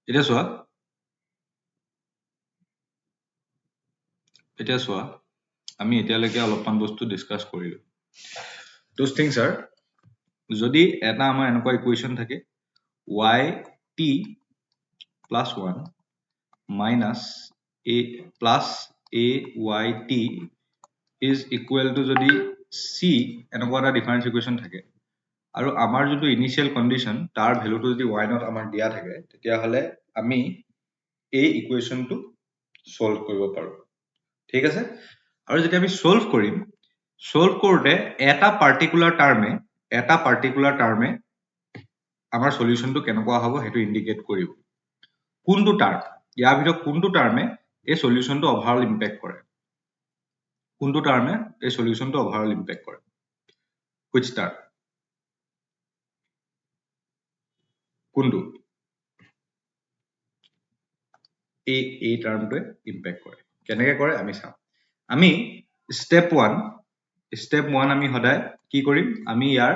এটা চোৱা আমি এতিয়ালৈকে অলপমান বস্তু ডিসকাস কৰিলো those things are যদি এটা আমাৰ এনেকুৱা ইকুৱেশন থাকে yt plus 1 minus a plus ayt is equal to যদি c এনেকুৱা এটা ডিফাৰেন্স ইকুৱেশন থাকে আৰু আমাৰ যোনটো ইনিশিয়াল কন্ডিশন তাৰ ভ্যালুটো যদি y not আমাৰ দিয়া থাকে তেতিয়া হলে আমি এই ইকুৱেশনটো সলভ কৰিব পাৰো ঠিক আছে আৰু যেতিয়া আমি সলভ কৰিম সলভ কৰোতে এটা পাৰ্টিকুলাৰ টাৰ্মে আমাৰ সলিউশনটো কেনেকুৱা হ'ব হেতু ইন্ডিকেট কৰিব কোনটো টাৰ্ম ইয়াৰ ভিতৰত কোনটো টাৰ্মে এই সলিউশনটো ওভাৰঅল ইম্প্যাক্ট কৰে কোনটো টাৰ্মে এই সলিউশনটো ওভাৰঅল ইম্প্যাক্ট কৰে which টাৰ্ম কোনটো এই টাৰ্মটোৱে ইম্প্যাক্ট কৰে কেনেকৈ কৰে আমি চাম আমি স্টেপ 1 আমি সদায় কি কৰিম আমি ইয়াৰ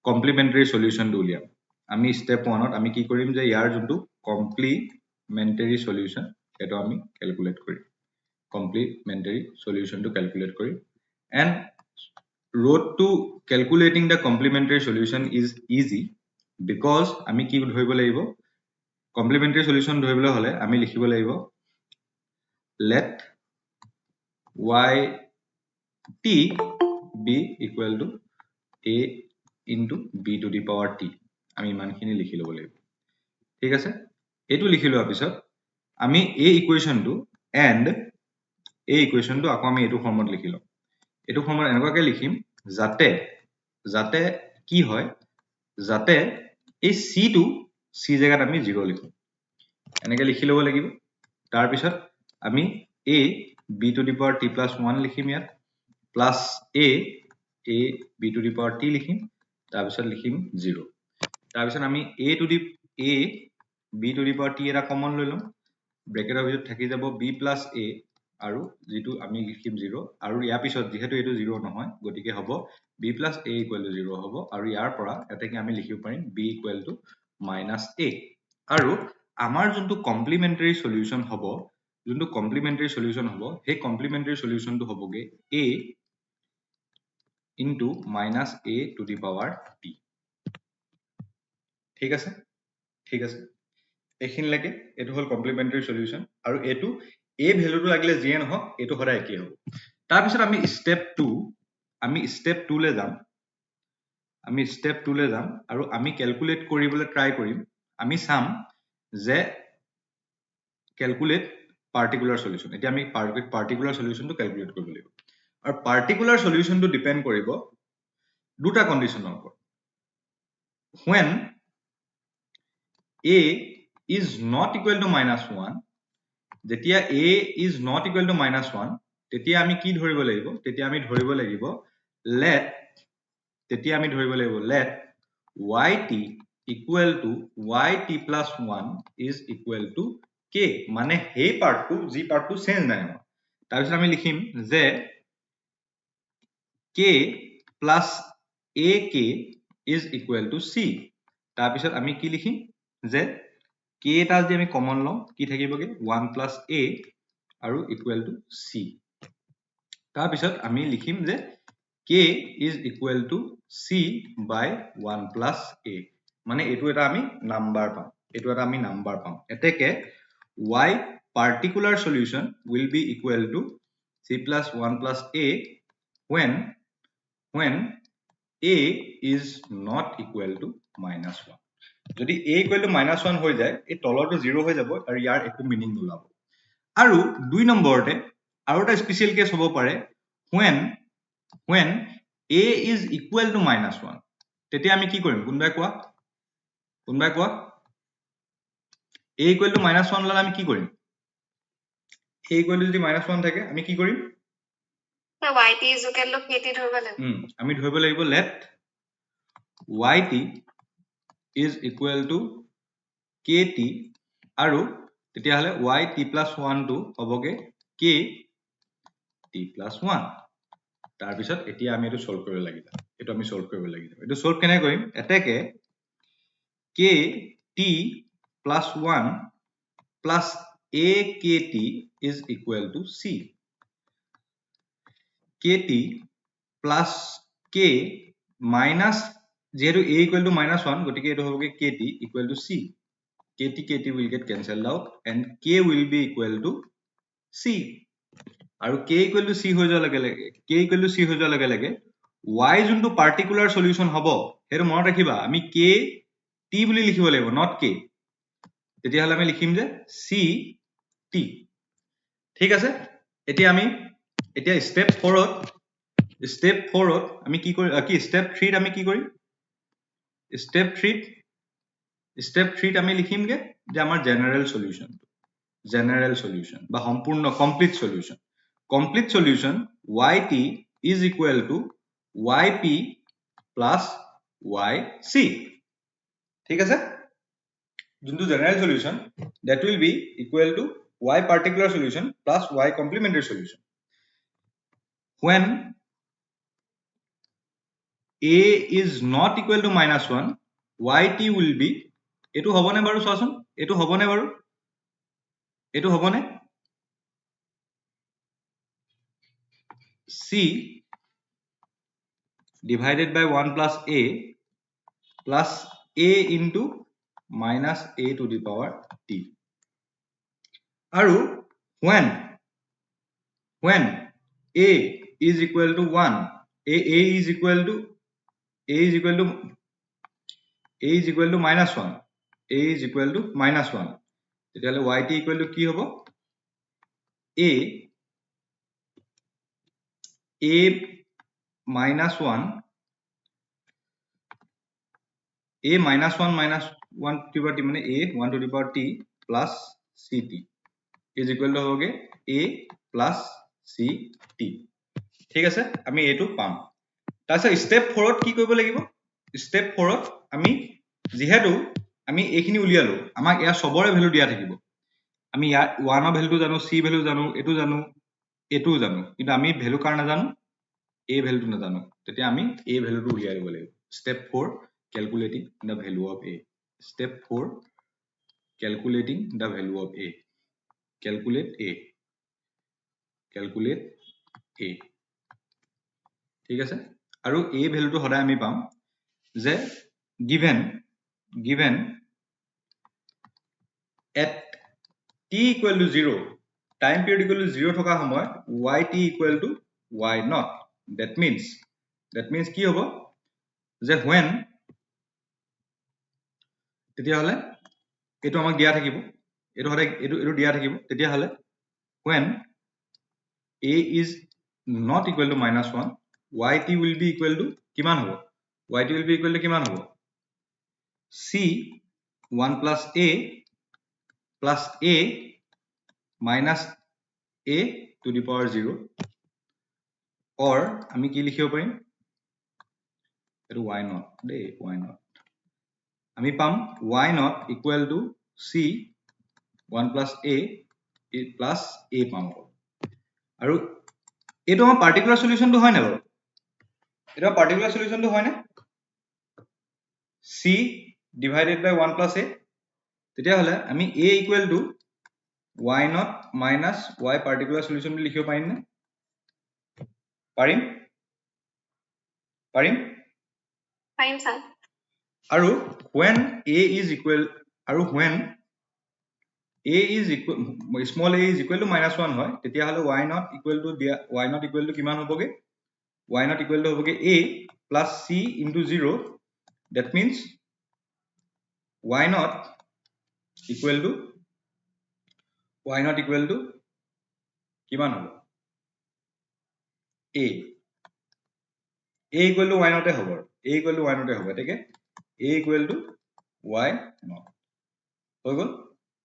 কমপ্লিমেন্টাৰী সলিউশনটো উলিয়াম আমি স্টেপ 1 ত আমি কি কৰিম যে ইয়াৰ যোনটো কমপ্লিমেন্টাৰী সলিউশন এটো আমি ক্যালকুলেট কৰিম complementary solution to calculate kori and road to calculating the complementary solution is easy because ami ki dhoribo lagibo complementary solution dhoribole hole ami likhibo lagibo let y t be equal to a into b to the power t ami iman khini likhi lobo lagibo thik ase etu likhi loa pisot ami a equation to and এই ইকুৱেশনটো আকৌ আমি এটো ফৰ্মত লিখিলো এটো ফৰ্মত এনেকুৱাকৈ লিখিম যাতে কি হয় যাতে এই c টো c জায়গাত আমি 0 লিখো এনেকৈ লিখি লব লাগিব তাৰ পিছত আমি a b to the power t plus 1 লিখিম ইয়াত plus a b to the power t লিখিম তাৰ পিছত লিখিম 0 তাৰ পিছত আমি a b to the power t এটা কমন লৈ লম ব্ৰেকেটৰ ভিতৰত থাকি যাব b plus a আৰু যেটো আমি লিখিম 0 আৰু ইয়াৰ পিছত যেহেতু এটো 0 নহয় গতিকে হ'ব b plus a equal to 0 হ'ব আৰু ইয়াৰ পৰা এটাকে আমি লিখিব পাৰিম b equal to minus a আৰু আমাৰ যোনটো কমপ্লিমেন্টাৰী সলিউশন হ'ব সেই কমপ্লিমেন্টাৰী সলিউশনটো হ'বগে a into minus a to the power t ঠিক আছে এইখিনি লাগে এটো হল কমপ্লিমেন্টাৰী সলিউশন আৰু এটো a ভ্যালুটো লাগিলে যিয়ে নহক এটো সদায় একেই হ'ব তাৰ পিছত আমি স্টেপ 2 লে যাম আৰু আমি ক্যালকুলেট কৰিবলৈ ট্ৰাই কৰিম আমি চাম যে ক্যালকুলেট পাৰ্টিকুলাৰ সলিউশন এতিয়া আমি পাৰ্টিকুলাৰ সলিউশনটো ক্যালকুলেট কৰিব লাগিব আৰু পাৰ্টিকুলাৰ সলিউশনটো ডিপেন্ড কৰিব দুটা কন্ডিশনৰ ওপৰত when a is not equal to minus 1 যেতিয়া a is not equal to minus 1 তেতিয়া আমি কি ধৰিব লাগিব তেতিয়া আমি ধৰিব লাগিব let yt equal to yt plus 1 is equal to k মানে সেই পাৰ্টটো যি পাৰ্টটো চেঞ্জ নাই হোৱা তাৰ পিছত আমি লিখিম যে k plus ak is equal to c তাৰ পিছত আমি কি লিখিম যে k এটা যদি আমি কমন লওঁ কি থাকিবগে 1 plus a আৰু equal to c তাৰ পিছত আমি লিখিম যে k is equal to c by 1 plus a মানে এটো এটা আমি নাম্বাৰ পাম এতেকে y particular solution will be equal to c plus 1 plus a when a is not equal to minus 1 যদি a equal to minus 1 হৈ যায় এই তলৰটো 0 হৈ যাব আৰু ইয়াৰ একো মিনিং নোলাব আৰু দুই নম্বৰতে আৰু এটা স্পেশাল কেস হ'ব পাৰে when a is equal to minus 1 তেতিয়া আমি কি কৰিম কোনবাই কোৱা a equal to minus 1 ললে আমি কি কৰিম a equal to যদি minus 1 থাকে আমি কি কৰিম yt is equal to kt ধৰিব লাগিব আমি ধৰিব লাগিব let yt is equal to kt আৰু তেতিয়া হলে yt plus 1 টো হ'বগে k t plus 1 তাৰ পিছত এতিয়া আমি এটো সলভ কৰিব লাগিব এটো সলভ কেনে কৰিম এটাকে k t plus 1 plus a kt is equal to c. kt plus k minus যেহেতু a equal to minus 1 গতিকে এটো হবগে kt equal to c. kt will get cancelled out and k will be equal to c. আৰু k equal to c হৈ যোৱাৰ লগে লগে y যোনটো particular solution হ'ব হেটো মনত ৰাখিবা আমি k t বুলি লিখিব লাগিব not k. তেতিয়া হলে আমি লিখিম যে c t. ঠিক আছে এতিয়া স্টেপ 4 ত আমি কি কৰিম স্টেপ 3 ত আমি কি কৰিম স্টেপ 3 ত আমি লিখিমগে যে আমাৰ জেনাৰেল সলিউশন বা সম্পূৰ্ণ complete solution yt is equal to yp plus yc. ঠিক আছে যোনটো general solution that will be equal to y particular solution plus y complementary solution. When a is not equal to minus 1 yt will be এটো হবনে বাৰু চোৱাচোন এটো হবনে c divided by 1 plus a into minus a to the power t. Aru when a is equal to 1 a is equal to minus 1 তেতিয়াহলে yt equal to কি হ'ব a minus 1 to the power t মানে a 1 to the power t plus ct is equal to होगे a plus ct. ঠিক আছে আমি এটো পাম তাৰপিছত স্টেপ 4 ত কি কৰিব লাগিব স্টেপ 4 ত আমি যেহেতু আমি এইখিনি উলিয়ালো আমাক ইয়াৰ সবৰে ভ্যালু দিয়া থাকিব আমি ইয়াৰ 1 ৰ ভ্যালুটো জানো c ভ্যালু জানো এটো জানো কিন্তু আমি ভ্যালু কাৰ নাজানো a ভ্যালুটো নাজানো তেতিয়া আমি a ভ্যালুটো উলিয়াই দিব লাগিব step 4 calculating the value of a. Step 4 calculating the value of a. Calculate a. ঠিক আছে আৰু a ভ্যালুটো সদায় আমি পাম যে given at t equal to 0 time period equal to 0 থকা সময় yt equal to y not. That means কি হ'ব যে when তেতিয়া হলে এটো আমাক দিয়া থাকিব এটো হলে এটো দিয়া থাকিব তেতিয়া হলে when a is not equal to minus 1 yt will be equal to কিমান হ'ব c 1 plus a minus a to the power 0 or আমি কি লিখিব পাৰিম এটো y not আমি পাম y not equal to c 1 plus a পাম আৰু এটো আমাৰ পাৰ্টিকুলাৰ সলিউশনটো হয় না বাৰু এটা পাৰ্টিকুলাৰ সলিউশনটো হয় না c divided by 1 plus a তেতিয়া হলে আমি a equal to y not minus y particular solution বুলি লিখিব পাৰিম নে পাৰিম স্যাৰ আৰু when a is equal small a is equal to minus 1 হয় তেতিয়া হলে y not equal to কিমান হ'বগে y not equal to হ'বগে a plus c into 0 that means y not equal to কিমান হ'ব a equal to y not হ'ব এতেকে a equal to y not হৈ গল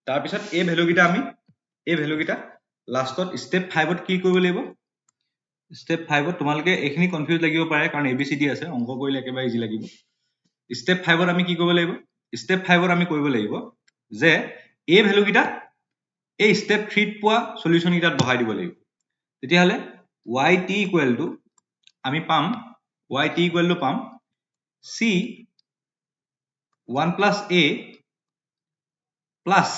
তাৰ পিছত এই ভ্যালু গিটা লাষ্টত স্টেপ 5 ত কি কৰিব লাগিব স্টেপ 5 ত তোমালকে এখিনি কনফিউজ লাগিব পাৰে কাৰণ abcd আছে অংক কৰিলে একেবাৰে ইজি লাগিব স্টেপ 5 ত আমি কি কৰিব লাগিব স্টেপ 5 ত আমি কৰিব লাগিব যে এই ভ্যালু গিটা এই স্টেপ 3 ত পোৱা সলিউশন গিটাত বহাই দিব লাগিব তেতিয়া হলে yt equal to আমি পাম c 1 plus a plus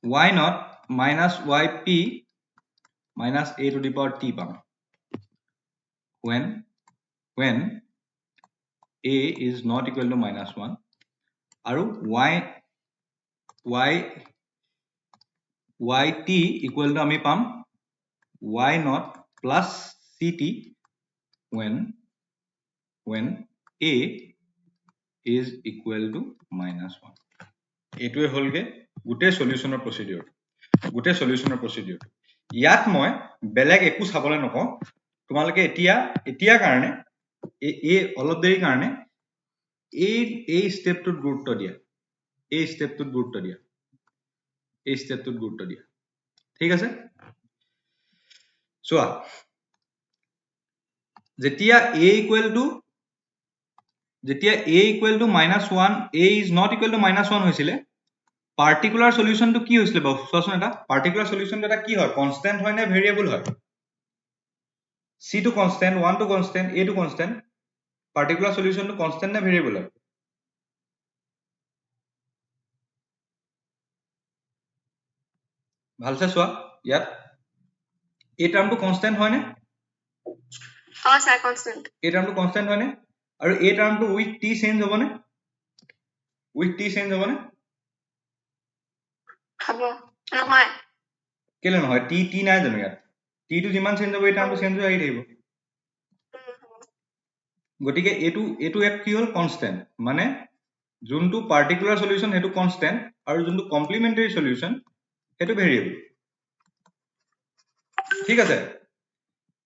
y naught minus yp minus a to the power t পাম when a is not equal to minus 1 আৰু yt equal to আমি পাম y naught plus ct when a is equal to minus 1 এইটোৱে হলগে গোটে সলিউশনৰ প্ৰসিডিউৰ ইয়াত মই বেলেগ একো চাবলৈ নকওঁ তোমালোকে এতিয়া কাৰণে এই অলপ দেৰি কাৰণে এই স্টেপটোত গুৰুত্ব দিয়া ঠিক আছে চোৱা যেতিয়া a equal to minus 1 a is not equal to minus 1 হৈছিলে particular solution to কি হৈছিলে বাৰু চোৱাচোন এটা particular solution এটা কি হয় constant হয় নে variable হয় c to constant 1 to constant a to constant particular solution to constant নে variable হয় ভালছে চোৱা ইয়াত এই টাৰ্মটো constant হয় নে sir constant এই টাৰ্মটো constant হয় নে আৰু এই টাৰ্মটো with t change হ'ব নে হ'ব নহয় কেলে নহয় t নাই জানো ইয়াত t টো যিমান চেঞ্জ হ'ব এই টাৰ্মটো চেঞ্জ হৈ আহি থাকিব গতিকে এইটো এক কি হ'ল কনস্ট্যান্ট মানে যোনটো পাৰ্টিকুলাৰ সলিউশন হেতু কনস্ট্যান্ট আৰু যোনটো কমপ্লিমেন্টাৰী সলিউশন হেতু ভেৰিয়েবল ঠিক আছে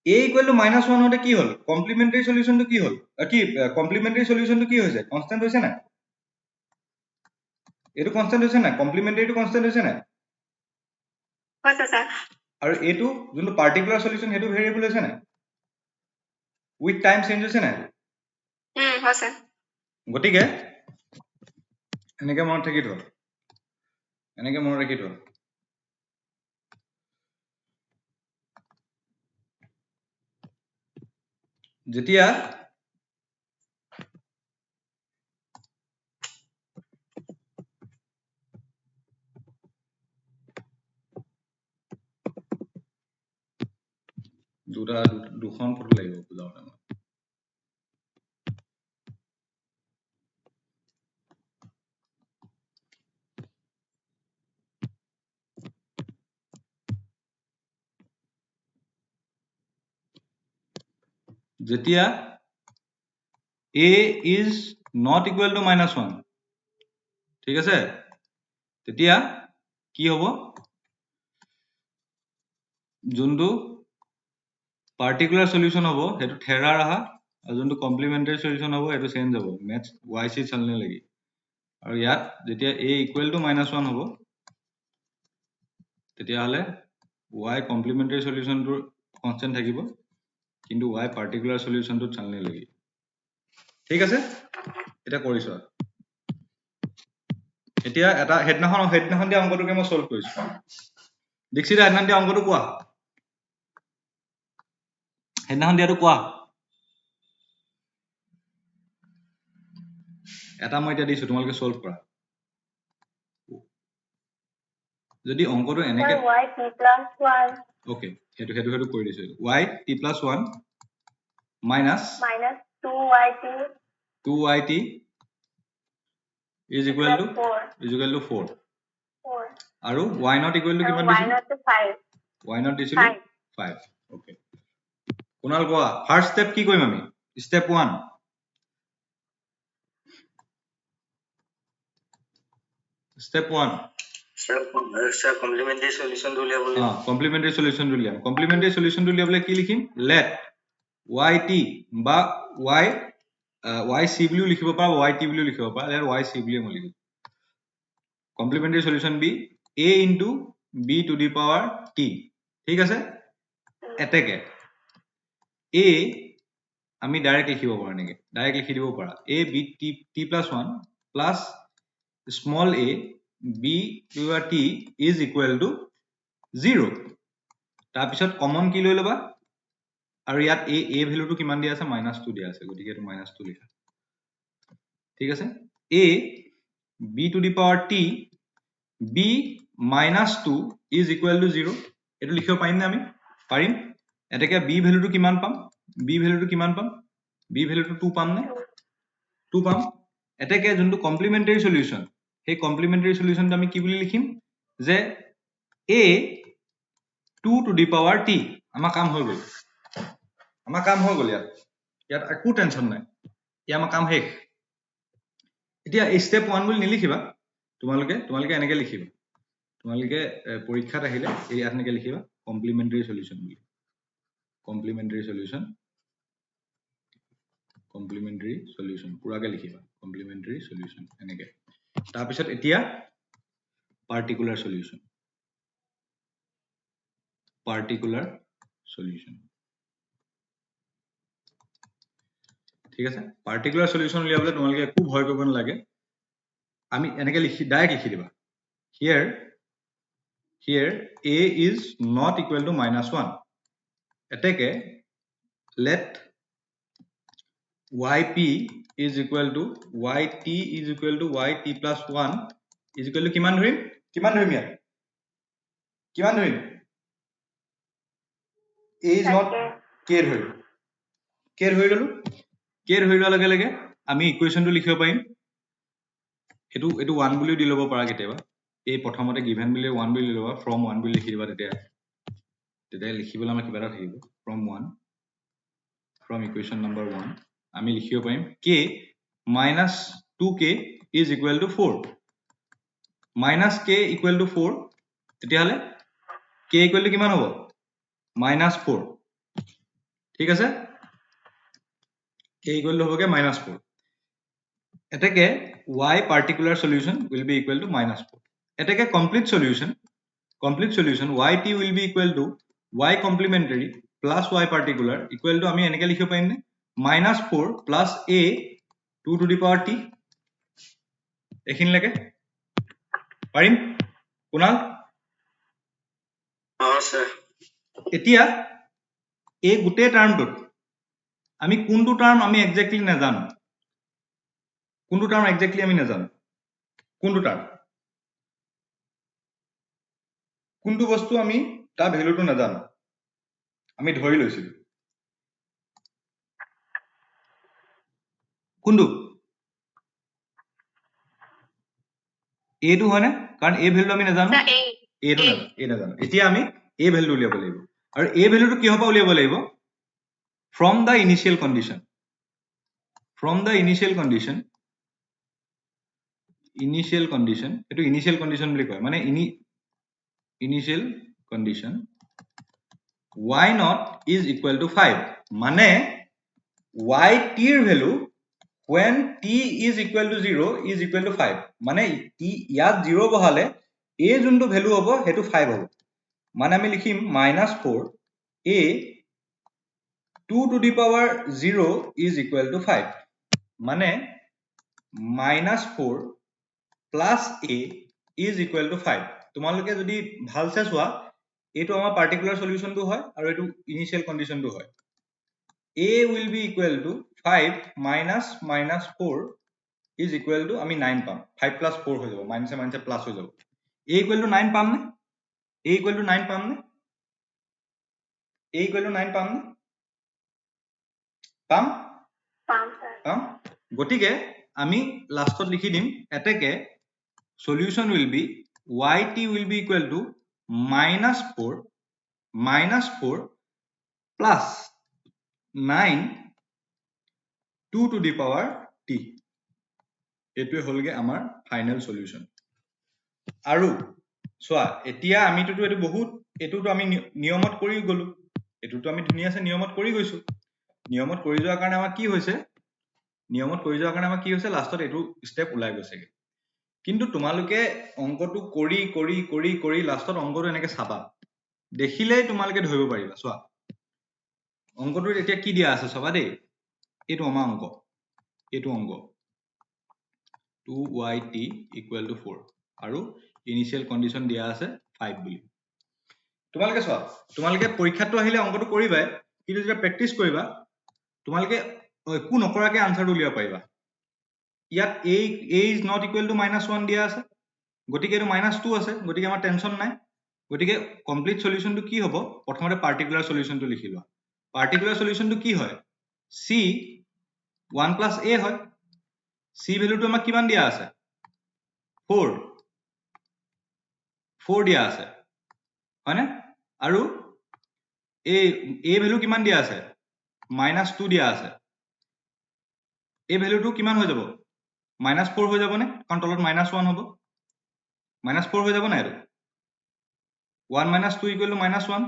a equal to minus 1 হতে কি হল কমপ্লিমেন্টাৰী সলিউশনটো কি হল কি কমপ্লিমেন্টাৰী সলিউশনটো কি হৈছে কনস্ট্যান্ট হৈছে না এটো কনস্ট্যান্ট হৈছে না কমপ্লিমেন্টাৰীটো কনস্ট্যান্ট হৈছে না হৈছে স্যাৰ আৰু এটো যোনটো পাৰ্টিকুলাৰ সলিউশন হেতু ভেৰিয়েবল হৈছে না উইথ টাইম চেঞ্জ হৈছে না হৈছে গতিকে এনেকে মনত ৰাখি থোৱা যেতিয়া দুখন ফটো লাগিব বুজাওতে যেতিয়া a is not equal to minus 1 ঠিক আছে তেতিয়া কি হ'ব যোনটো পাৰ্টিকুলাৰ সলিউশন হ'ব হেতু থেৰা ৰাহা আৰু যোনটো কমপ্লিমেন্টাৰী সলিউশন হ'ব হেতু চেঞ্জ হ'ব মেথছ yc চলনে লাগি আৰু ইয়াত যেতিয়া a equal to minus 1 হ'ব তেতিয়া হলে y কমপ্লিমেন্টাৰী সলিউশনটো কনস্ট্যান্ট থাকিব কিন্তু y পাৰ্টিকুলাৰ সলিউশনটো চলনে লাগি ঠিক আছে এটা কৰিছো এতিয়া এটা হেডনাখন দিয়া অংকটোকে মই সলভ কৰিছো দীক্ষিতা হেডনাখন দিয়া অংকটো কোৱা হেডনাখন দিয়াটো কোৱা এটা মই এতিয়া দিছো তোমালোকে সলভ কৰা যদি অংকটো এনেকে y t plus 1 ওকে হেতু কৰি দিছো y t plus 1 minus 2yt is equal to 4 আৰু y not equal to কিমান দিছো y not দিছিলো 5 ওকে কুনাল কোৱা ফাৰ্স্ট স্টেপ কি কৰিম আমি step 1 Step 1. Sir, complementary solution to liya bole. Complementary solution to liya. Complementary solution to liya bole ki likhim? Let yt ba yc blue likhibo pa yt blue likhibo pa let yc blue mo likhibo. Complementary solution be a into b to the power t. ঠিক আছে এতেকে a আমি direct লিখিব পাৰা নেকি direct লিখি দিব পাৰা a b t plus 1 plus small a b to t is equal to 0 তাৰ পিছত কমন কি লৈ লবা আৰু ইয়াত a ভ্যালুটো কিমান দিয়া আছে -2 দিয়া আছে গতিকে এটো -2 লিখা ঠিক আছে a b to the power t b minus 2 is equal to 0 এটো লিখিব পাৰিম নে আমি পাৰিম এটাকে b ভ্যালুটো কিমান পাম b ভ্যালুটো কিমান পাম b ভ্যালুটো 2 পাম নে 2 পাম এটাকে যোনটো কমপ্লিমেন্টাৰী সলিউশন সেই কমপ্লিমেন্টাৰী সলিউশনটো আমি কি বুলি লিখিম যে a 2 to the power t আমাৰ কাম হৈ গল ইয়াত একো টেনশন নাই ইয়া আমাৰ কাম শেষ এতিয়া স্টেপ 1 বুলি নিলিখিবা তোমালোকে এনেকে লিখিবা তোমালোকে পৰীক্ষাত আহিলে এই এনেকে লিখিবা কমপ্লিমেন্টাৰী সলিউশন বুলি কমপ্লিমেন্টাৰী সলিউশন পুৰাকে লিখিবা কমপ্লিমেন্টাৰী সলিউশন এনেকে তাৰ পিছত এতিয়া পাৰ্টিকুলাৰ সলিউশন ঠিক আছে পাৰ্টিকুলাৰ সলিউশন উলিয়াবলৈ তোমালোকে একো ভয় কৰিব নালাগে আমি এনেকে ডাইৰেক্ট লিখি দিবা here a is not equal to -1 এটাকে let yp is equal to yt is equal to yt plus 1 is equal to কিমান ধৰিম ইয়াত কিমান ধৰিম a is not k ধৰি লোৱাৰ লগে লগে আমি ইকুৱেশ্যনটো লিখিব পাৰিম এটো 1 বুলি দি ল'ব পাৰা কেতিয়াবা এই প্ৰথমতে গিভেন বুলি 1 বুলি ল'বা from 1 বুলি লিখি দিবা তেতিয়া লিখিবলৈ আমাৰ কিবা এটা থাকিব from equation number 1 আমি লিখিব পাৰিম k minus 2k is equal to 4 minus k equal to 4 তেতিয়াহলে k equal to কিমান হ'ব -4 ঠিক আছে k equal to হ'বগে -4 এটাকে y particular solution will be equal to -4 এটাকে complete solution yt will be equal to y complementary plus y particular equal to আমি এনেকে লিখিব পাৰিম নে -4 plus a 2 to the power t এখিনলৈকে পাৰিম কুনাল স্যাৰ এতিয়া এই গোটেই টাৰ্মটোত আমি কোনটো টাৰ্ম আমি এক্স্যাক্টলি নাজানো কোনটো বস্তু আমি তাৰ ভ্যালুটো নাজানো আমি ধৰি লৈছিলো কোনটো এটো হয় না কাৰণ এই ভ্যালু আমি নাজানো এটো নাজানো এতিয়া আমি এই ভ্যালু উলিয়াব লাগিব আৰু এই ভ্যালুটো কিহৰ পৰা উলিয়াব লাগিব from the initial condition এটো initial condition বুলি কয় মানে initial condition y not is equal to 5 মানে yt এর value when t is equal to 0 is equal to 5 মানে ইয়াত 0 বহালে a যোনটো ভ্যালু হ'ব হেতু 5 হ'ব মানে আমি লিখিম -4 a 2 to the power 0 is equal to 5 মানে -4 plus a is equal to 5 তোমালোকে যদি ভালসে চোৱা এটো আমাৰ পাৰ্টিকুলাৰ সলিউশনটো হয় আৰু এটো ইনিশিয়াল কন্ডিশনটো হয় a will be equal to 5 minus -4 is equal to আমি 9 পাম 5 plus 4 হৈ যাব মাইনাস মাইনাস প্লাস হৈ যাব a equal to 9 পাম নে পাম গটিকে আমি লাষ্টত লিখি দিম এটাকে solution will be yt will be equal to -4 plus 9 2 to the power t এটোৱে হলগে আমাৰ ফাইনাল সলিউশন আৰু সোয়া এতিয়া আমিটো এটো বহুত এটোটো আমি নিয়মত কৰি গলো এটোটো আমি ধুনিয়াছে নিয়মত কৰি গৈছো নিয়মত কৰি যোৱাৰ কাৰণে আমাৰ কি হৈছে লাষ্টত এটো স্টেপ ওলাই গৈছে কিন্তু তোমালোকে অংকটো কৰি লাষ্টত অংকটো এনেকে চাবা দেখিলেই তোমালোকে ধৰিব পাৰিবা সোয়া অংকটোত এতিয়া কি দিয়া আছে চাবা দেই এটো আমাৰ অংক 2yt equal to 4 আৰু ইনিশিয়াল কন্ডিশন দিয়া আছে 5 বুলি তোমালোকে সোয়া তোমালোকে পৰীক্ষাটো আহিলে অংকটো কৰিবাই কিন্তু যেতিয়া প্ৰেক্টিস কৰিবা তোমালোকে একো নকৰাকে আনসাৰটো উলিয়াব পাৰিবা ইয়াত a is not equal to -1 দিয়া আছে গতিকে এটো -2 আছে গতিকে আমাৰ টেনচন নাই গতিকে কমপ্লিট সলিউশনটো কি হ'ব প্ৰথমতে পাৰ্টিকুলাৰ সলিউশনটো লিখি লোৱা পাৰ্টিকুলাৰ সলিউশনটো কি হয় c 1 plus a হয় c ভ্যালুটো আমাক কিমান দিয়া আছে 4 দিয়া আছে হয়নে আৰু a ভ্যালু কিমান দিয়া আছে -2 দিয়া আছে a ভ্যালুটো কিমান হৈ যাব -4 হৈ যাব নে কাৰণ তলত -1 হ'ব -4 হৈ যাব না এটো 1 - 2 = -1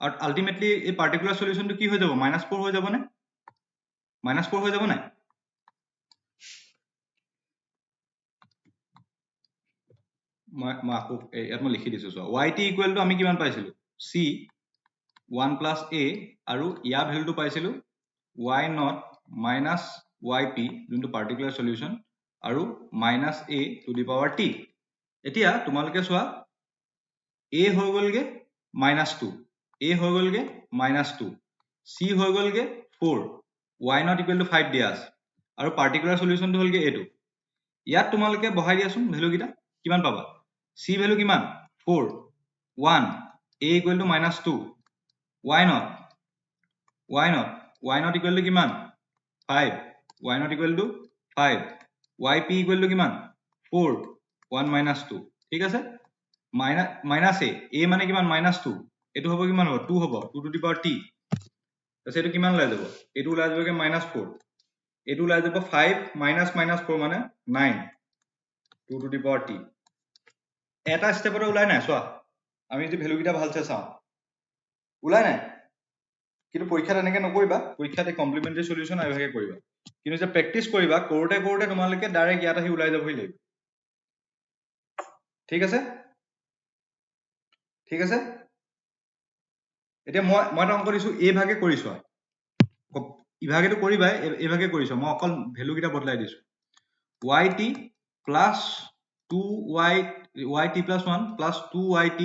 আৰু আলটিমেটলি এই পাৰ্টিকুলাৰ সলিউশনটো কি হৈ যাব -4 হৈ যাব নে -4 হৈ যাব নাই ইয়াত মই লিখি দিছো yt = আমি কিমান পাইছিলো c 1 plus a আৰু ইয়াৰ ভ্যালুটো পাইছিলো y0 minus yp যোনটো পাৰ্টিকুলাৰ সলিউশন আৰু -a to the power t এতিয়া তোমালোকে চোৱা a হৈ গলগে -2 a হৈ গলগে -2 c হৈ গলগে 4 y0 = 5 দিয়া আছে আৰু পাৰ্টিকুলাৰ সলিউশনটো হলগে এটো ইয়াত তোমালোকে বহাই দিয়াচোন ভ্যালু কিটা কিমান পাবা c ভ্যালু কিমান 4 1 a = -2 y0 = কিমান 5 y0 = 5 yp = কিমান 4 1 - 2 ঠিক আছে মাইনাস a মানে কিমান -2 এটো হ'ব কিমান হ'ব 2 হ'ব 2 to the power t তাছে এটো কিমান ওলাই যাব এটো ওলাই যাবগে -4 এটো ওলাই যাব 5 - -4 মানে 9 2 to the power t এটা স্টেপতে ওলাই নাই চোৱা আমি যদি ভ্যালু কিটা ভালছে চাও ওলাই নাই কিন্তু পৰীক্ষাত এনেকে নকৰিবা পৰীক্ষাতে কমপ্লিমেন্টাৰী সলিউশন আইভাগে কৰিবা কিন্তু যে প্ৰেক্টিস কৰিবা কৰোতে তোমালোকে ডাইৰেক্ট ইয়াত আহি ওলাই যাবই লাগিব ঠিক আছে এতিয়া মই এটা অংক দিছো এই ভাগে কৰিছো ইভাগেটো কৰিবাই এই ভাগে কৰিছো মই অকল ভ্যালু কিটা বদলাই দিছো yt plus 2yt plus 1 plus 2yt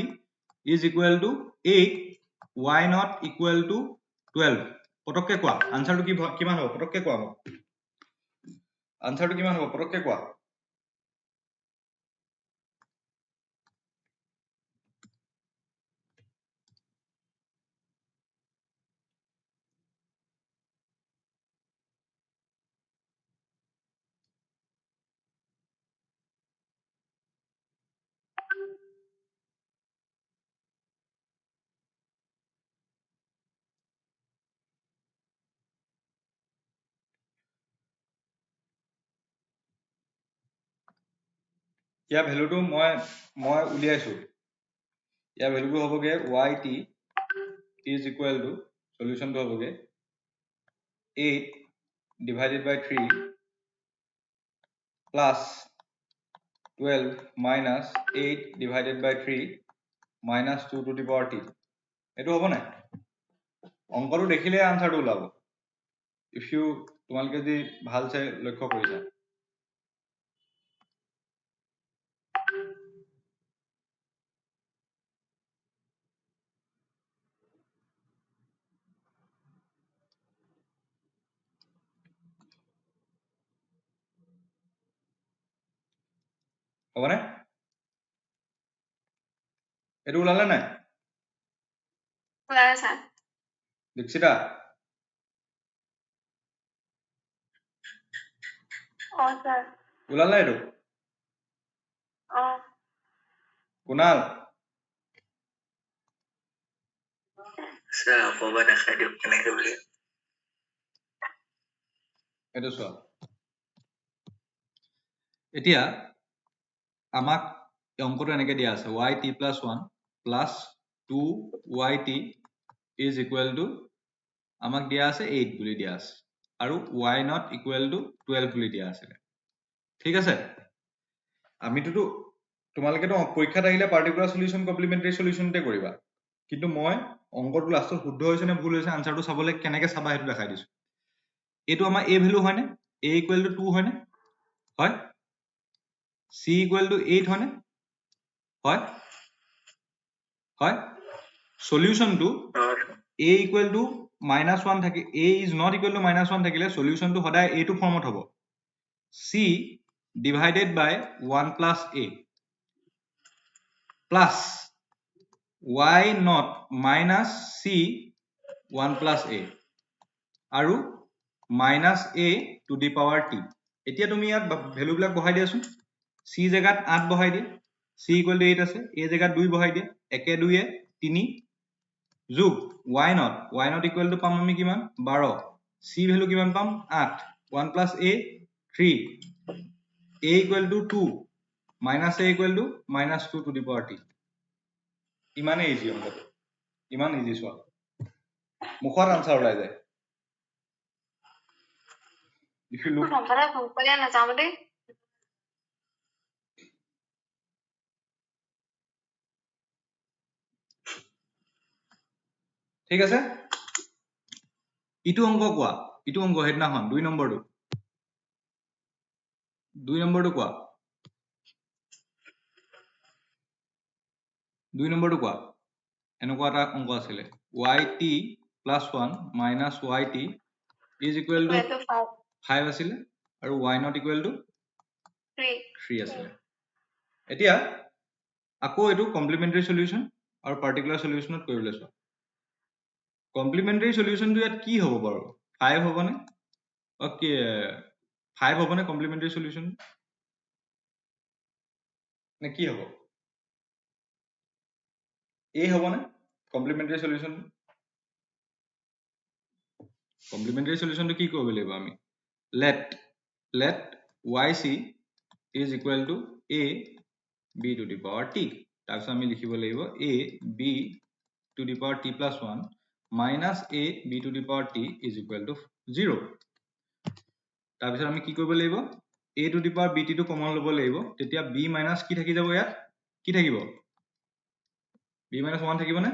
is equal to 8 y0 equal to 12 পটককে কোৱা আনসাৰটো কিমান হ'ব পটককে কোৱা মোক আনসাৰটো কিমান হ'ব পটককে কোৱা ইয়াৰ ভ্যালুটো মই উলিয়াইছো ইয়াৰ ভ্যালুটো হ'বগে yt is equal to সলিউশনটো হ'বগে 8 divided by 3 plus 12 minus 8 divided by 3 minus 2 to the power t এটো হ'ব নাই অংকটো দেখিলে আনসাৰটো ওলাব if you তোমালোকে যদি ভালছে লক্ষ্য কৰিছা হ'ব নাই এটো ওলালে নাই ওলালে স্যার দীক্ষিতা স্যার ওলালে এটো কুনাল স্যার অপবাদ দেখাই দিয়ক কেনেকে বুলি এটো চোৱা এতিয়া আমাক এই অংকটো এনেকে দিয়া আছে yt plus 1 plus 2yt is equal to আমাক দিয়া আছে 8 বুলি দিয়া আছে আৰু y0 equal to 12 বুলি দিয়া আছে ঠিক আছে আমিটোতো তোমালোকেতো পৰীক্ষাত আহিলে পাৰ্টিকুলাৰ সলিউশন কমপ্লিমেন্টাৰী সলিউশনতে কৰিবা কিন্তু মই অংকটো লাষ্টত শুদ্ধ হৈছে নে ভুল হৈছে আনসাৰটো চাবলৈ কেনেকে চাবা হেতু দেখাই দিছো এটো আমাৰ a ভ্যালু হয়নে a equal to 2 হয়নে হয় c equal to 8 হয়নে হয় সলিউশনটো a equal to -1 থাকে a is not equal to -1 থাকিলে সলিউশনটো সদায় এইটো ফৰ্মত হ'ব c divided by 1 plus a plus y naught minus c 1 plus a আৰু minus a to the power t এতিয়া তুমি ইয়াত ভ্যালু বিলাক বহাই দিয়াছোন c জায়গাত 8 বহাই দিয়া c equal to 8 আছে a জায়গাত 2 বহাই দিয়া 1 2 3 যোগ y naught equal to পাম আমি কিমান 12 c ভ্যালু কিমান পাম 8 1 plus a 3 a equal to 2 minus a equal to minus 2 to the power t ইমানে ইজি অংকটো ইমান ইজি সোৱা মুখৰ আনসাৰ ওলাই যায় if you look সম্পূৰ্ণ সম্পূৰ্ণ নাযাওঁ দেই ঠিক আছে ইটো অংক কোৱা ইটো অংক হেডনাখন 2 নম্বৰটো কোৱা 2 নম্বৰটো কোৱা এনেকুৱা এটা অংক আছিলে yt plus 1 minus yt is equal to 5 আছিলে আৰু y not equal to 3 আছিলে এতিয়া আকৌ এটো কমপ্লিমেন্টাৰী সলিউশন আৰু পাৰ্টিকুলাৰ সলিউশনত কৰিবলৈ চোৱা কমপ্লিমেন্টাৰী সলিউশনটো ইয়াত কি হ'ব বাৰু 5 হ'বনে ওকে 5 হ'বনে কমপ্লিমেন্টাৰী সলিউশন নে কি হ'ব a হ'বনে কমপ্লিমেন্টাৰী সলিউশনটো কি কৰিব লাগিব আমি let yc is equal to a b to the power t তাৰপিছত আমি লিখিব লাগিব a b to the power t plus 1 minus a b to the power t is equal to 0 তাৰপিছত আমি কি কৰিব লাগিব a to the power bt টো কমন ল'ব লাগিব তেতিয়া b minus কি থাকি যাব ইয়াত কি থাকিব b minus 1 থাকিবনে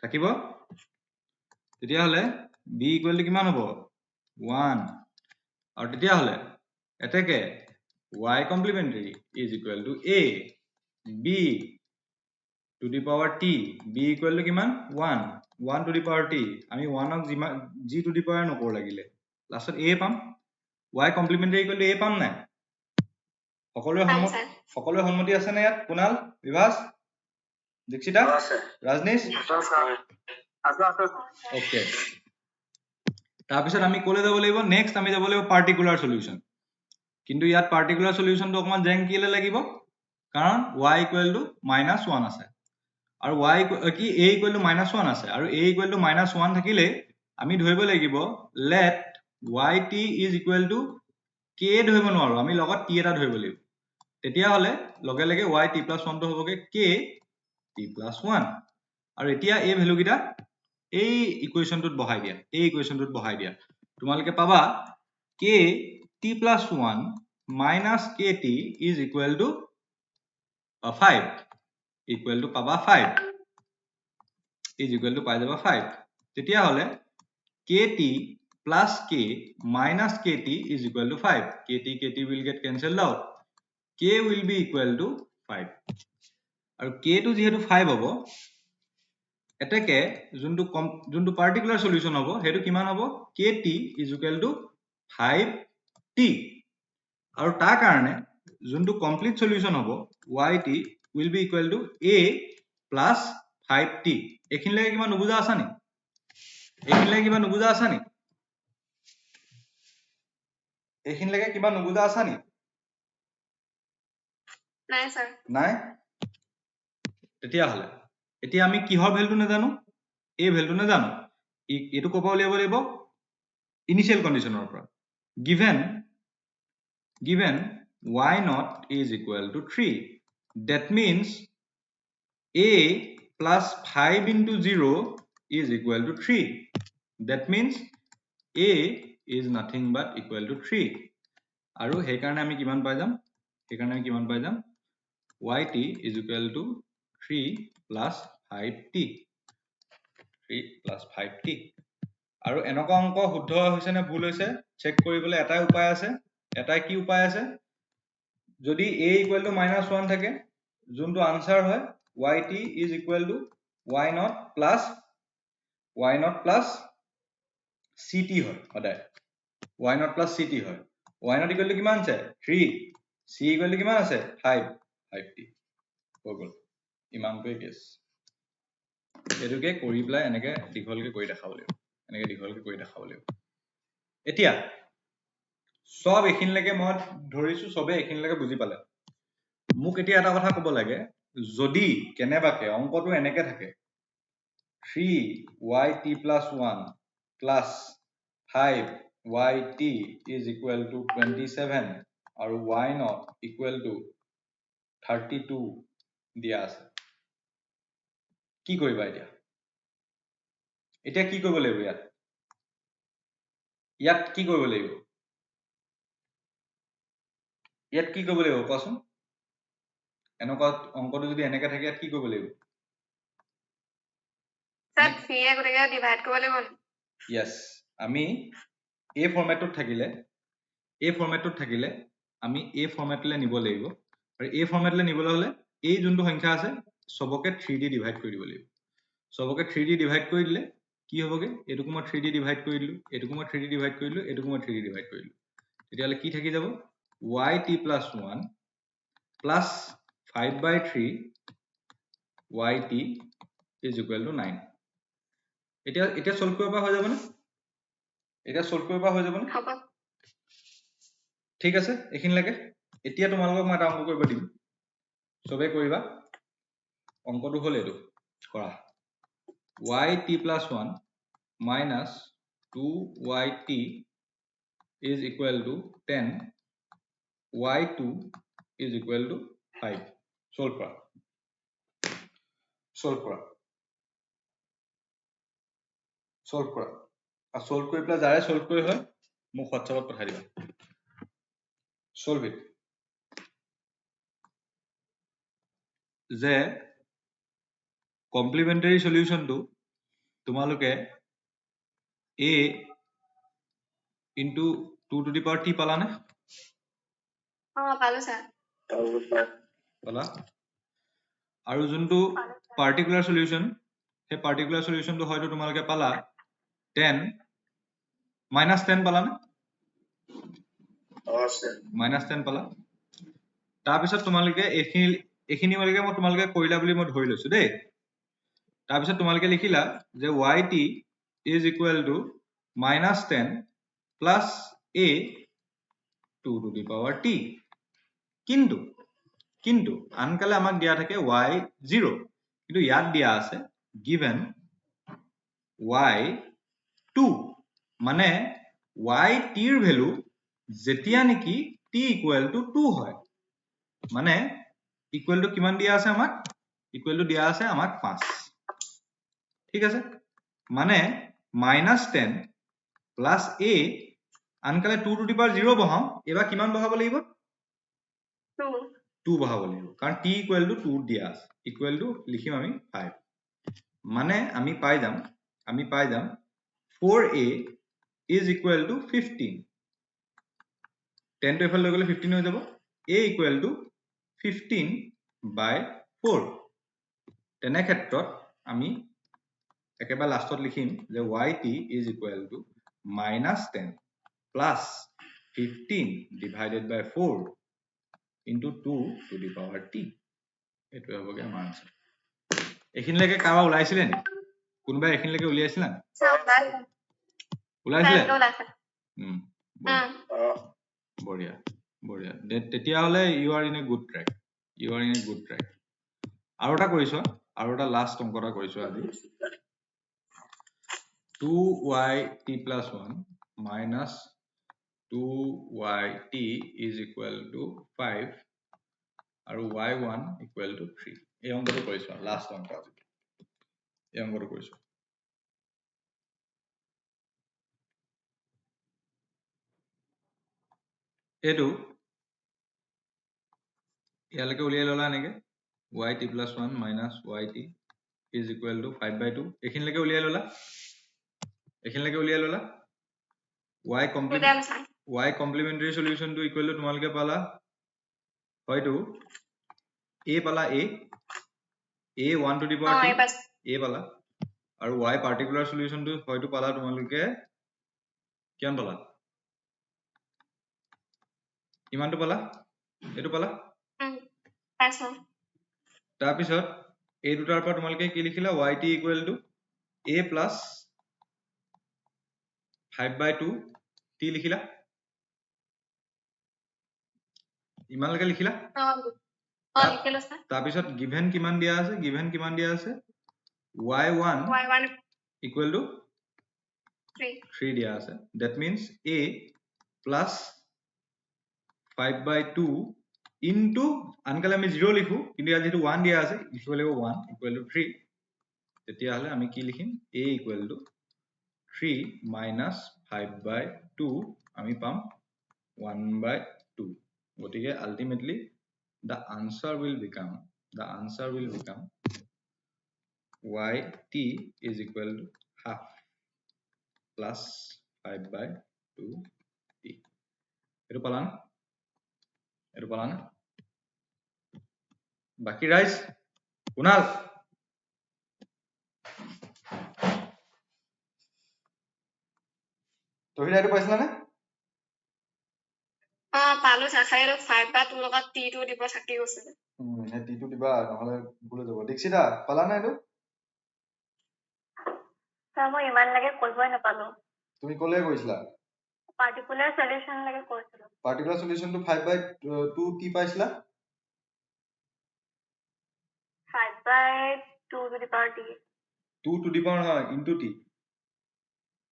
থাকিব তেতিয়া হলে b equal to কিমান হ'ব 1 আৰু তেতিয়া হলে এতেকে y complementary is equal to a b to the power t b equal to কিমান 1 to the power t আমি 1 ক g to the power নকৰ লাগিলে লাষ্টত a পাম y complementary equal to a পাম নাই সকলোৰে সন্মতি আছে নে ইয়াত কুনাল বিভাস দীক্ষিতা ৰাজনীশ ওকে তাৰপিছত আমি কোলে যাব লাগিব নেক্সট আমি যাব লাগিব পাৰ্টিকুলাৰ সলিউশন কিন্তু ইয়াত পাৰ্টিকুলাৰ সলিউশনটো অকমান জেং কিলে লাগিব কাৰণ y equal to -1 আছে আৰু y কি a equal to -1 আছে আৰু a equal to -1 থাকিলে আমি ধৰিব লাগিব let yt is equal to k ধৰিব নোৱাৰো আমি লগত t এটা ধৰিব লাগিব তেতিয়া হলে লগে লগে y t plus 1 টো হ'বগে k t plus 1 আৰু এতিয়া এই ভ্যালু কিটা এই ইকুৱেশনটোত বহাই দিয়া তোমালোকে পাবা k t plus 1 minus kt is equal to 5 equal to পাবা 5 is equal to পাই যাবা 5 তেতিয়া হলে kt plus k minus kt is equal to 5 kt will get cancelled out k will be equal to 5 আৰু k টো যেহেতু 5 হ'ব এতেকে যোনটো পাৰ্টিকুলাৰ সলিউশন হ'ব হেতু কিমান হ'ব kt is equal to 5t আৰু তাৰ কাৰণে যোনটো কমপ্লিট সলিউশন হ'ব yt will be equal to a plus 5t এখিনলৈকে কিমান নুবুজা আছা নি এখিনলৈকে কিমান নুবুজা আছা নি নাই স্যার নাই তেতিয়া হলে এতিয়া আমি কিহৰ ভ্যালুটো নাজানো এই ভ্যালুটো নাজানো এটো কপা উলিয়াব লাগিব ইনিশিয়াল কন্ডিশনৰ পৰা given y naught is equal to 3 that means a plus 5 into 0 is equal to 3 that means a is nothing but equal to 3 আৰু সেই কাৰণে আমি কিমান পাই যাম yt is equal to 3 plus 5t আৰু এনেকুৱা অংক শুদ্ধ হৈছে নে ভুল হৈছে চেক কৰিবলৈ এটাই উপায় আছে এটাই কি উপায় আছে যদি a equal to -1 থাকে যোনটো আনসাৰ হয় yt is equal to y naught plus ct হয় সদায় y naught plus ct হয় y not equal to কিমান আছে 3 c equal to কিমান আছে 5 5t হৈ গ'ল ইমানটোৱে কেছ এটোকে কৰি প্লাই এনেকে দীঘলকে কৰি দেখাব লাগিব এনেকে দীঘলকে কৰি দেখাব লাগিব এতিয়া সব এখিনলৈকে মই ধৰিছো সবে এখিনলৈকে বুজি পালে মোক এতিয়া এটা কথা ক'ব লাগে যদি কেনেবাকে অংকটো এনেকে থাকে 3yt plus 1 plus 5yt is equal to 27 আৰু y not equal to 32 দিয়া আছে কি কৰিবা এতিয়া এতিয়া কি কৰিব লাগিব ইয়াত কি কৰিব লাগিব ইয়াত কি কৰিব লাগিব কোৱাচোন এনেকুৱা অংকটো যদি এনেকে থাকে ইয়াত কি কৰিব লাগিব স্যাৰ 3 এ গটিকে ডিভাইড কৰিব লাগিব yes আমি এই ফৰমেটত থাকিলে আমি এই ফৰমেটলৈ নিব লাগিব আৰু এই ফৰমেটলৈ নিবলৈ হলে এই যোনটো সংখ্যা আছে সবকে 3 দি ডিভাইড কৰি দিব লাগিব সবকে 3 দি ডিভাইড কৰি দিলে কি হ'বগে এটুকু মই 3 দি ডিভাইড কৰি দিলো এটুকু মই 3 দি ডিভাইড কৰি দিলো এটুকু মই 3 দি ডিভাইড কৰি দিলো তেতিয়ালে কি থাকি যাব yt plus 1 plus 5/3 yt is equal to 9 এতিয়া সলভ কৰিব পৰা হৈ যাব না এটা সলভ কৰিব পৰা হৈ যাব না হ'ব ঠিক আছে এখিনলৈকে এতিয়া তোমালোকক মই এটা অংক কৰিব দিম সবে কৰিবা অংকটো হল এটো কৰা yt plus 1 minus 2yt is equal to 10 y2 is equal to 5 solve কৰা solve কৰা solve কৰা আৰু solve কৰি পেলাই যাৰে solve কৰি হয় মোক WhatsApp ত পঠাই দিবা solve it যে কমপ্লিমেন্টাৰী সলিউশনটো তোমালোকে a into 2 to the power t পালানে পালো স্যার পালা আৰু যোনটো পাৰ্টিকুলাৰ সলিউশন সেই পাৰ্টিকুলাৰ সলিউশনটো হয়তো তোমালোকে পালা 10 -10 পালানে -10 পালা তাৰপিছত তোমালোকে এখিনি মালিকে মই তোমালোকে কৰিলা বুলি মই ধৰি লৈছো দেই তাৰপিছত তোমালোকে লিখিলা যে yt is equal to -10 plus a 2 to the power t কিন্তু আনকালে আমাক দিয়া থাকে y0 কিন্তু ইয়াত দিয়া আছে given y2 মানে yt ৰ ভ্যালু যেতিয়া নেকি t equal to 2 হয় মানে equal to কিমান দিয়া আছে আমাক equal to দিয়া আছে আমাক 5 ঠিক আছে মানে -10 plus a আনকালে 2 to the power 0 বহাম এবা কিমান বহাব লাগিব 2 বহাব লাগিব কাৰণ t equal to 2 দিয়া আছে equal to লিখিম আমি 5 মানে আমি পাই যাম 4a is equal to 15 10 to এফালে লৈ গলে 15 হৈ যাব a equal to 15/4 তেনে ক্ষেত্ৰত আমি একেবাৰে লাষ্টত লিখিম যে yt is equal to -10 plus 15 divided by 4 into 2 to the power t এটো হবগে আমাৰ আনসার এখিনলৈকে কাবা ওলাইছিলে নি কোনবা এখিনলৈকে উলিয়াইছিল না ওলাইছিলে বঢ়িয়া বঢ়িয়া তেতিয়া হলে you are in a good track আৰু এটা কৰিছো আৰু এটা লাষ্ট অংক এটা কৰিছো আজি 2yt plus 1 minus 2yt is equal to 5 আৰু y1 equal to 3 এই অংকটো কৰিছো লাষ্ট অংক আজি এই অংকটো কৰিছো এটো ইয়ালৈকে উলিয়াই ললা নেকি yt plus 1 minus yt is equal to 5/2 এখিনলৈকে উলিয়াই ললা y complementary solution to equal to তোমালোকে পালা হয়তো a পালা a 1 to the power t a পালা আৰু y particular solution to হয়তো পালা তোমালোকে কিমান পালা কিমানটো পালা এইটো পালা পাইছো তাৰপিছত এই দুটাৰ পৰা তোমালোকে কি লিখিলা yt equal to a plus 5/2 t লিখিলা ইমানলৈকে লিখিলা লিখিলো ছাৰ তাৰপিছত গিভেন কিমান দিয়া আছে y1 y1 ইকুৱেল টু 3 3 দিয়া আছে that means a plus 5/2 into আনকালে আমি 0 লিখো কিন্তু ইয়াত যেটো 1 দিয়া আছে লিখিব লাগিব 1 equal to 3 তেতিয়া হলে আমি কি লিখিম a equal to 3 minus 5/2 আমি পাম 1/2 গতিকে ultimately the answer will become yt is equal to half plus 5/2 t এটো পালা না বাকি রাইজ কুনাল তহিলা এটো পাইছিলা নে পালো ছাৰ 5 বা 2 লগত t2 দিব থাকি গৈছে হে টিটো দিবা নহলে ভুল হৈ যাব দীক্ষিতা পালা না এটো ছাৰ মই ইমান লাগে কৰিবই নাপালো তুমি কলে কৈছিলা পাৰ্টিকুলাৰ সলিউশন লাগে কৰিছিলো পাৰ্টিকুলাৰ সলিউশনটো 5/2 কি পাইছিলা 5/2 to the power t 2 to the power নহয়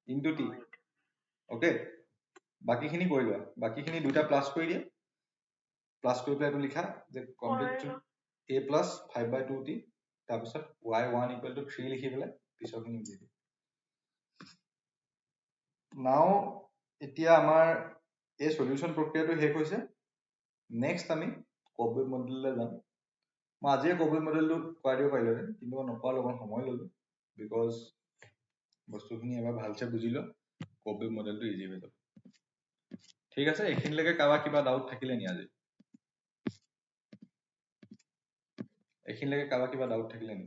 into t ওকে বাকিখিনি কৰিবা বাকিখিনি দুটা প্লাস কৰি দিয়া প্লাস কৰি পেলাই এটো লিখা যে কমপ্লিট a plus 5/2 t তাৰপিছত y1 equal to 3 লিখি পেলাই পিছৰখিনি দি দিয়া নাও এতিয়া আমাৰ এই সলিউশন প্ৰক্ৰিয়াটো শেষ হৈছে নেক্সট আমি কবি মডেললৈ যাম মই আজি কবি মডেলটো কোৱাই দিব পাৰিলো কিন্তু মই নকোৱাৰ লগত সময় ললো বিকজ বস্তুখিনি এবাৰ ভালছে বুজিলো কবি মডেলটো ইজি হৈ যাব ঠিক আছে এইখিনিলৈকে কাবা কিবা ডাউট থাকিলে নি আজি এইখিনিলৈকে কাবা কিবা ডাউট থাকিলে নি